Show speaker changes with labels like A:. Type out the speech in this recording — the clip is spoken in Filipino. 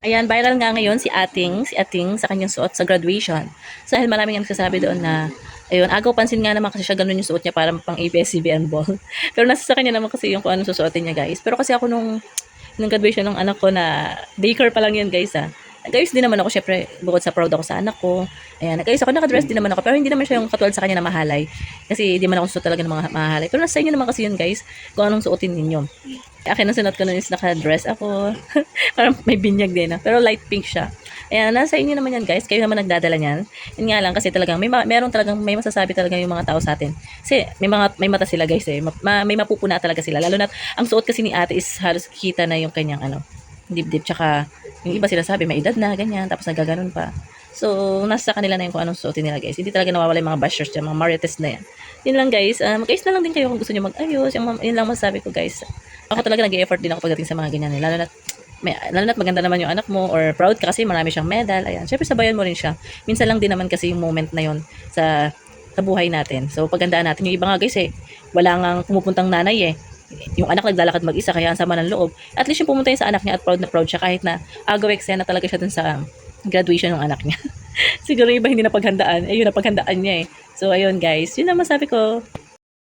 A: Ayan, viral nga ngayon si Ating sa kanyang suot sa graduation. So, dahil maraming ang nagsasabi doon na, ayun, agaw pansin nga naman kasi siya ganun yung suot niya para pang ABS-CBN ball. Pero nasa sa kanya naman kasi yung kung anong susuotin niya, guys. Pero kasi ako nung graduation ng anak ko na daycare pa lang yun, guys, ah. Nag-ayos din naman ako, syempre, bukod sa proud ako sa anak ko. Ayan, nag-ayos ako, nakadress din naman ako. Pero hindi naman siya yung katulad sa kanya na mahalay. Kasi hindi man ako suot talaga ng mga mahalay. Pero nasa inyo naman kasi yun, guys, kung anong suotin ninyo. Akin ang sunod ko nun is naka-dress ako. Parang may binyag din. Ah. Pero light pink siya. Ayan, nasa inyo naman yan, guys. Kayo naman nagdadala niyan. Yun nga lang kasi talagang meron talagang may masasabi talaga yung mga tao sa atin. Kasi may mata sila, guys, eh. May mapupuna talaga sila. Lalo na ang suot kasi ni ate is halos kita na yung kanyang dibdib, tsaka yung iba sila sabi may edad na, ganyan, tapos nagaganon pa. So, nasa kanila na yung kung anong suotin nila, guys. Hindi talaga nawawala yung mga bashers dyan, mga marites na yan. Yun lang, guys. Mag-ayos na lang din kayo kung gusto nyo mag-ayos. Yun lang masasabi ko, guys. Ako talaga nag-e-effort din ako pagdating sa mga ganyan. Eh. Lalo na't maganda naman yung anak mo or proud ka kasi marami siyang medal. Ayan. Syempre, sabayan mo rin siya. Minsan lang din naman kasi yung moment na yun sa buhay natin. So, pagandaan natin. Yung iba nga, guys, eh, wala nga pumupuntang nanay, eh. Yung anak naglalakad mag-isa kaya ang sama ng loob. At least yung pumunta yun sa anak niya at proud na proud siya kahit na agaw eksena talaga siya dun sa graduation ng anak niya. Siguro yung iba hindi na paghandaan. Eh, yun na paghandaan niya eh. So, ayun guys. Yun na masabi ko.